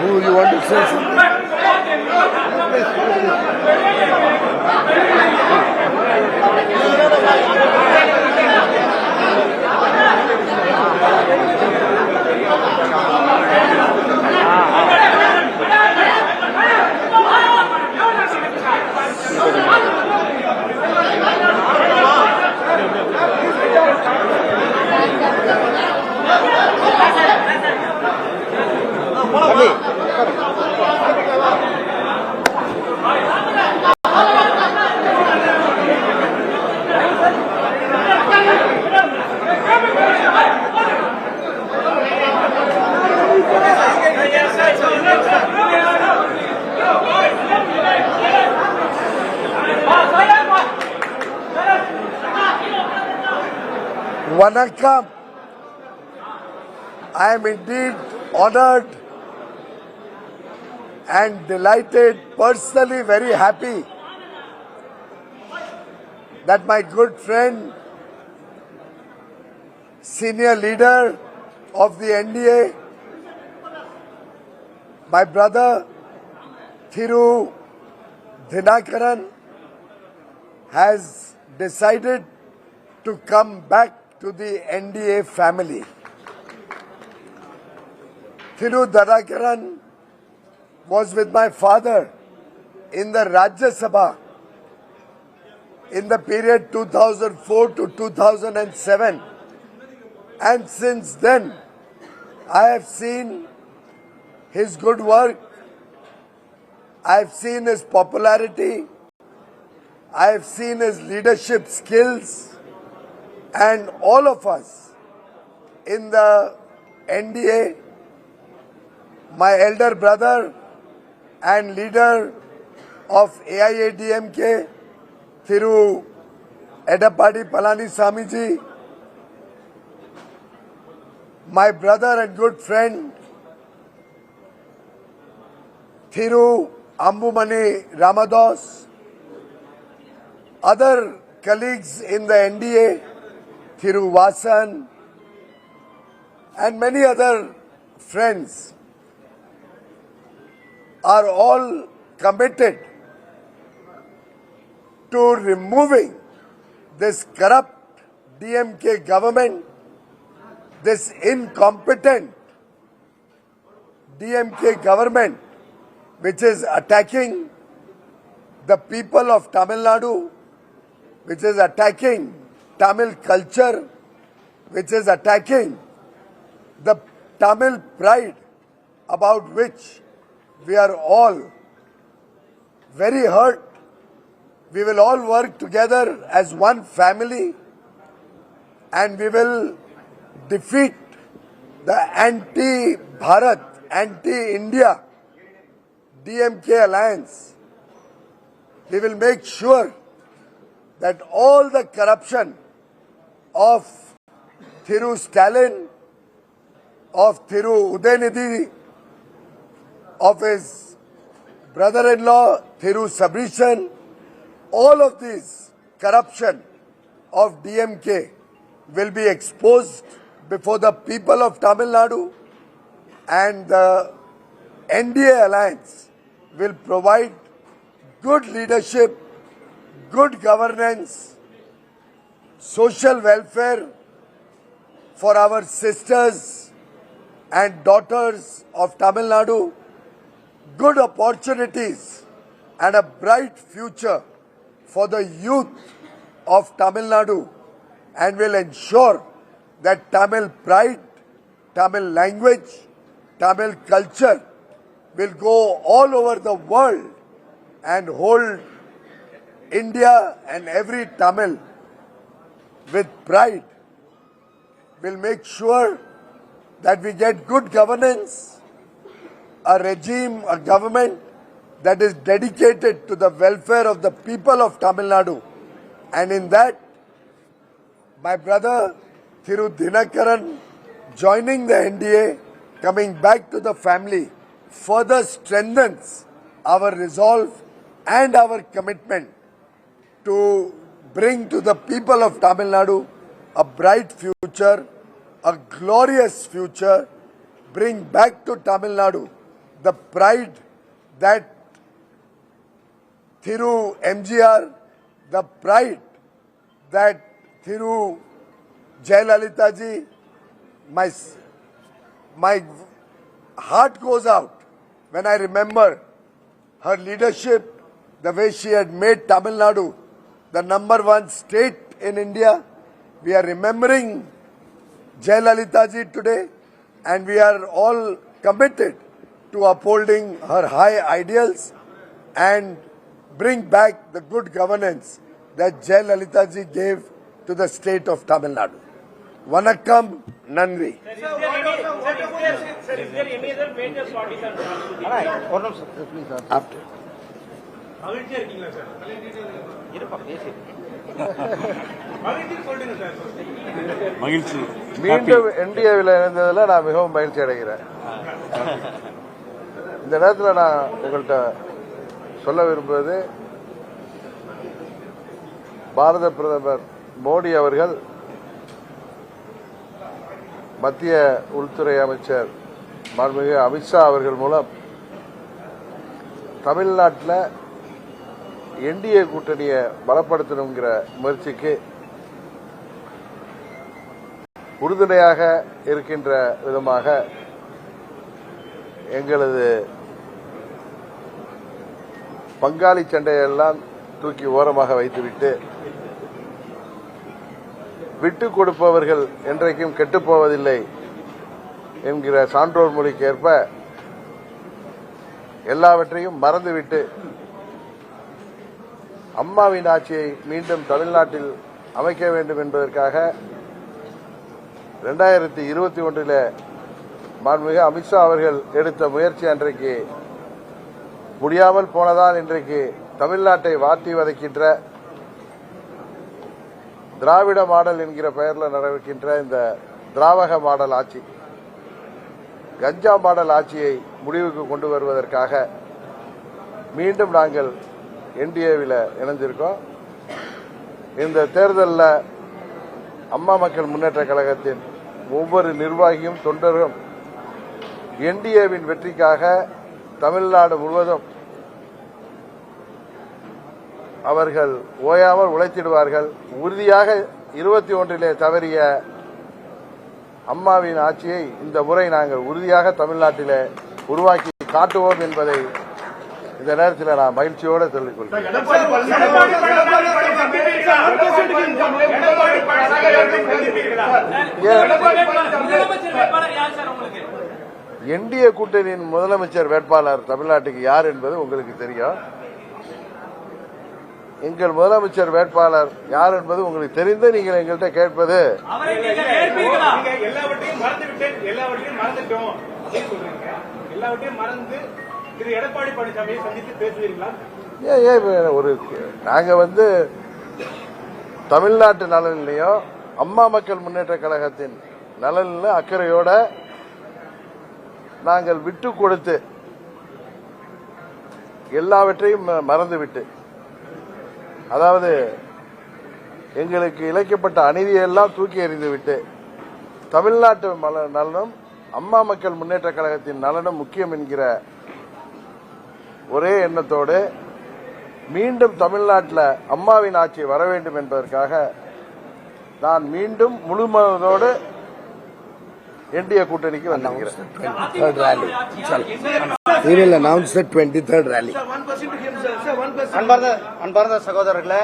Do you want to say something? Vanakkam. I am indeed honored and delighted, personally very happy that my good friend, senior leader of the NDA, my brother Thiru Dhinakaran, has decided to come back to the NDA family. Thiru Dhinakaran was with my father in the Rajya Sabha in the period 2004 to 2007, and since then I have seen his good work, I have seen his popularity, I have seen his leadership skills, and all of us in the NDA, my elder brother and leader of AIADMK, Thiru Edappadi Palanisamy ji, my brother and good friend Thiru Ambumani Ramadas, other colleagues in the NDA, Thiru Vasan, and many other friends are all committed to removing this corrupt DMK government, this incompetent DMK government, which is attacking the people of Tamil Nadu, which is attacking Tamil culture, which is attacking the Tamil pride about which we are all very hurt. We will all work together as one family and we will defeat the anti-Bharat, anti-India DMK alliance. We will make sure that all the corruption of Thiru Stalin, of Thiru Udayanidhi, of his brother-in-law Thiru Sabrishan, all of these corruption of DMK will be exposed before the people of Tamil Nadu, and the NDA alliance will provide good leadership, good governance, social welfare for our sisters and daughters of Tamil Nadu, good opportunities and a bright future for the youth of Tamil Nadu, and will ensure that Tamil pride, Tamil language, Tamil culture will go all over the world and hold India and every Tamil with pride. Will make sure that we get good governance, a regime, a government that is dedicated to the welfare of the people of Tamil Nadu. And in that, my brother Thiru Dhinakaran joining the NDA, coming back to the family, further strengthens our resolve and our commitment to bring to the people of Tamil Nadu a bright future, a glorious future, bring back to Tamil Nadu the pride that Thiru MGR, the pride that Thiru Jayalalitha ji, my heart goes out when I remember her leadership, the way she had made Tamil Nadu the #1 state in India. We are remembering Jayalalitha ji today, and we are all committed to upholding her high ideals and bring back the good governance that Jayalalitha ji gave to the state of Tamil Nadu. Vanakkam, Nandri. Sir, is there any other major parties are After. மகிழ்ச்சி. மீண்டும் என்டிஏவில் இணைந்ததில் நான் மிகவும் மகிழ்ச்சி அடைகிறேன். இந்த நேரத்தில் நான் உங்கள்கிட்ட சொல்ல விரும்புவது, பாரத பிரதமர் மோடி அவர்கள் மத்திய உள்துறை அமைச்சர் மாண்புமிகு அமித்ஷா அவர்கள் மூலம் தமிழ்நாட்டில் என்டிஏ கூட்டணியை பலப்படுத்தணுங்கிற முயற்சிக்கு உறுதுணையாக இருக்கின்ற விதமாக எங்களது பங்காளி சண்டையெல்லாம் தூக்கி ஓரமாக வைத்துவிட்டு விட்டுக் கொடுப்பவர்கள் என்றைக்கும் கெட்டுப்போவதில்லை என்கிற சான்றோர் மொழிக்கு ஏற்ப எல்லாவற்றையும் மறந்துவிட்டு அம்மாவின் ஆட்சியை மீண்டும் தமிழ்நாட்டில் அமைக்க வேண்டும் என்பதற்காக 2021 மாண்புமிகு அமித்ஷா அவர்கள் எடுத்த முயற்சி அன்றைக்கு முடியாமல் போனதால் இன்றைக்கு தமிழ்நாட்டை வாட்டி வதைக்கின்ற திராவிட மாடல் என்கிற பெயரில் நடக்கின்ற இந்த திராவக மாடல் ஆட்சி, கஞ்சா மாடல் ஆட்சியை முடிவுக்கு கொண்டு வருவதற்காக மீண்டும் நாங்கள் என்டிஏவில் இணைஞ்சிருக்கோம். இந்த தேர்தலில் அம்மா மக்கள் முன்னேற்ற கழகத்தின் ஒவ்வொரு நிர்வாகியும் தொண்டரும் என்டிஏவின் வெற்றிக்காக தமிழ்நாடு முழுவதும் அவர்கள் ஓயாமல் உழைத்திடுவார்கள். உறுதியாக 21 தவறிய அம்மாவின் ஆட்சியை இந்த முறை நாங்கள் உறுதியாக தமிழ்நாட்டிலே உருவாக்கி காட்டுவோம் என்பதை இந்த நேரத்தில் நான் மகிழ்ச்சியோடு சொல்லிக் கொள்கிறேன். என்டிஏ கூட்டணியின் முதலமைச்சர் வேட்பாளர் தமிழ்நாட்டுக்கு யார் என்பது உங்களுக்கு தெரியும். எங்கள் முதலமைச்சர் வேட்பாளர் யார் என்பது உங்களுக்கு தெரிந்து நீங்கள் எங்கள்கிட்ட கேட்பது ஒரு நாங்க தமிழ்நாட்டு நலனிலையும் அம்மா மக்கள் முன்னேற்ற கழகத்தின் நலனில அக்கறையோட நாங்கள் விட்டு கொடுத்து எல்லாவற்றையும் மறந்துவிட்டு, அதாவது எங்களுக்கு இழைக்கப்பட்ட அநீதியெல்லாம் தூக்கி எறிந்துவிட்டு தமிழ்நாட்டு நலனும் அம்மா மக்கள் முன்னேற்ற கழகத்தின் நலனும் முக்கியம் என்கிற ஒரே எண்ணத்தோடு மீண்டும் தமிழ்நாட்டில் அம்மாவின் ஆட்சி வர வேண்டும் என்பதற்காக நான் மீண்டும் முழு மனதோடு என்டிஏ கூட்டணிக்கு வந்திருக்கிறேன். We will announce the 23rd rally. அன்பார்ந்த சகோதரர்களே,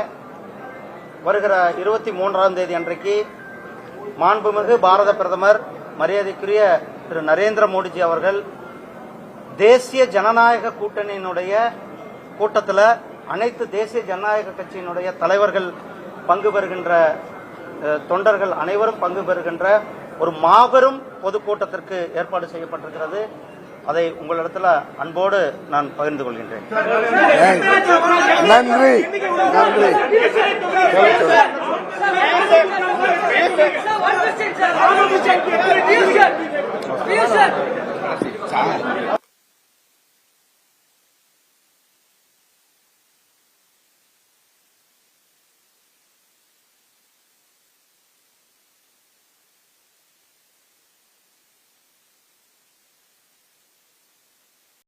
வருகிற 23ஆம் தேதி அன்றைக்கு மாண்புமிகு பாரத பிரதமர் மரியாதைக்குரிய திரு நரேந்திர மோடிஜி அவர்கள் தேசிய ஜனநாயக கூட்டணியினுடைய கூட்டத்தில் அனைத்து தேசிய ஜனநாயக கட்சியினுடைய தலைவர்கள் பங்கு பெறுகின்ற, தொண்டர்கள் அனைவரும் பங்கு பெறுகின்ற ஒரு மாபெரும் பொதுக்கூட்டத்திற்கு ஏற்பாடு செய்யப்பட்டிருக்கிறது. அதை உங்களிடத்தில் அன்போடு நான் பகிர்ந்து கொள்கின்றேன். நன்றி.